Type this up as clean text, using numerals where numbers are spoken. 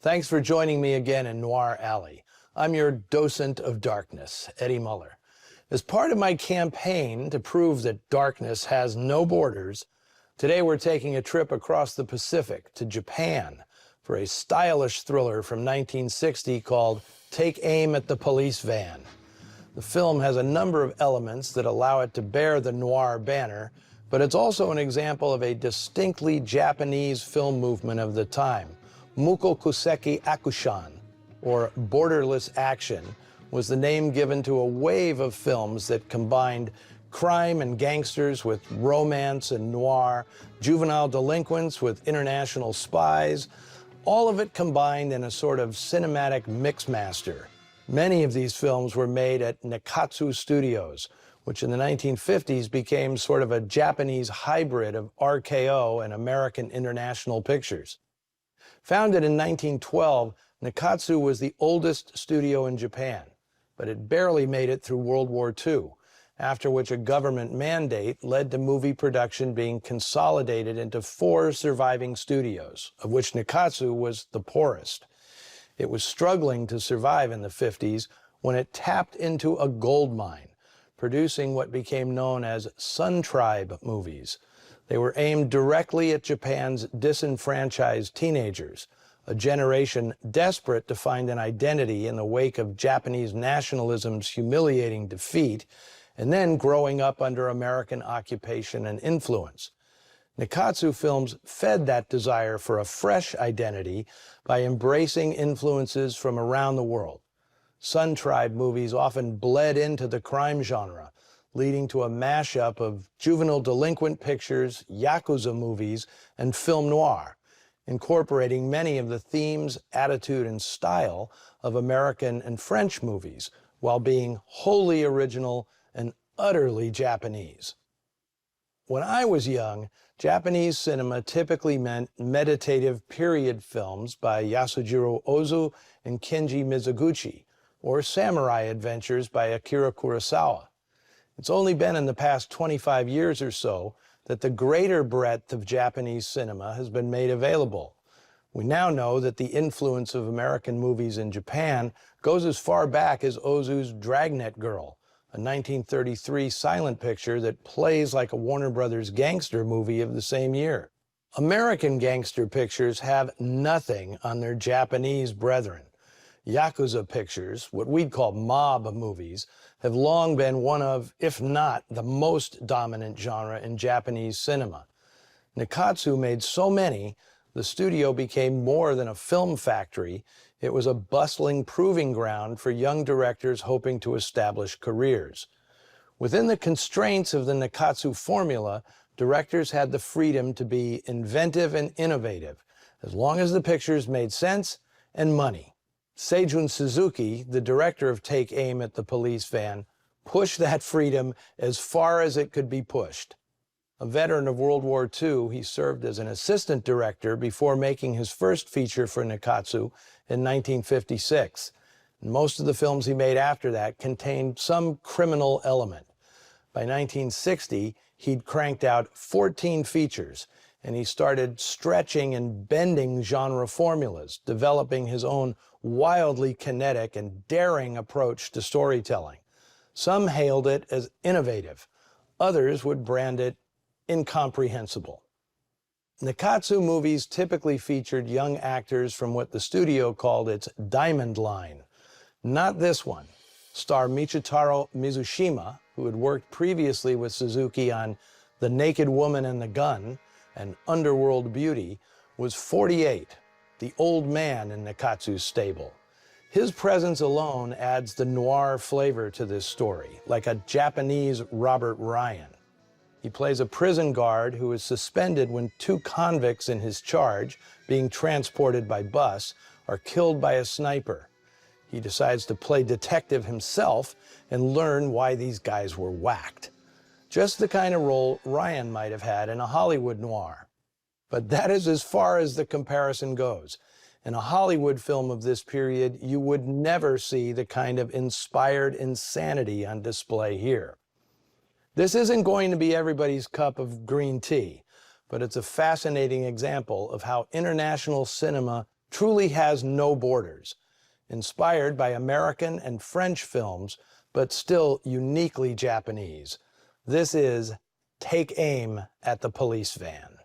Thanks for joining me again in Noir Alley. I'm your docent of darkness, Eddie Muller. As part of my campaign to prove that darkness has no borders, today we're taking a trip across the Pacific to Japan for a stylish thriller from 1960 called Take Aim at the Police Van. The film has a number of elements that allow it to bear the noir banner, but it's also an example of a distinctly Japanese film movement of the time. Mukokuseki Akushan, or borderless action, was the name given to a wave of films that combined crime and gangsters with romance and noir, juvenile delinquents with international spies, all of it combined in a sort of cinematic mixmaster. Many of these films were made at Nikkatsu Studios, which in the 1950s became sort of a Japanese hybrid of RKO and American International Pictures. Founded in 1912, Nikkatsu was the oldest studio in Japan, but it barely made it through World War II, after which a government mandate led to movie production being consolidated into 4 surviving studios, of which Nikkatsu was the poorest. It was struggling to survive in the 50s when it tapped into a gold mine, producing what became known as Sun Tribe movies. They were aimed directly at Japan's disenfranchised teenagers, a generation desperate to find an identity in the wake of Japanese nationalism's humiliating defeat, and then growing up under American occupation and influence. Nikkatsu films fed that desire for a fresh identity by embracing influences from around the world. Sun Tribe movies often bled into the crime genre, leading to a mashup of juvenile delinquent pictures, Yakuza movies, and film noir, incorporating many of the themes, attitude, and style of American and French movies, while being wholly original and utterly Japanese. When I was young, Japanese cinema typically meant meditative period films by Yasujiro Ozu and Kenji Mizoguchi, or samurai adventures by Akira Kurosawa. It's only been in the past 25 years or so that the greater breadth of Japanese cinema has been made available. We now know that the influence of American movies in Japan goes as far back as Ozu's Dragnet Girl, a 1933 silent picture that plays like a Warner Brothers gangster movie of the same year. American gangster pictures have nothing on their Japanese brethren. Yakuza pictures, what we'd call mob movies, have long been one of, if not the most dominant genre in Japanese cinema. Nikkatsu made so many, the studio became more than a film factory. It was a bustling proving ground for young directors hoping to establish careers. Within the constraints of the Nikkatsu formula, directors had the freedom to be inventive and innovative, as long as the pictures made sense and money. Seijun Suzuki, the director of Take Aim at the Police Van, pushed that freedom as far as it could be pushed. A veteran of World War II, he served as an assistant director before making his first feature for Nikkatsu in 1956. And most of the films he made after that contained some criminal element. By 1960, he'd cranked out 14 features, and he started stretching and bending genre formulas, developing his own wildly kinetic and daring approach to storytelling. Some hailed it as innovative. Others would brand it incomprehensible. Nikkatsu movies typically featured young actors from what the studio called its diamond line. Not this one. Star Michitaro Mizushima, who had worked previously with Suzuki on The Naked Woman and the Gun and Underworld Beauty, was 48, the old man in Nikkatsu's stable. His presence alone adds the noir flavor to this story, like a Japanese Robert Ryan. He plays a prison guard who is suspended when 2 convicts in his charge, being transported by bus, are killed by a sniper. He decides to play detective himself and learn why these guys were whacked. Just the kind of role Ryan might have had in a Hollywood noir. But that is as far as the comparison goes. In a Hollywood film of this period, you would never see the kind of inspired insanity on display here. This isn't going to be everybody's cup of green tea, but it's a fascinating example of how international cinema truly has no borders, inspired by American and French films, but still uniquely Japanese. This is Take Aim at the Police Van.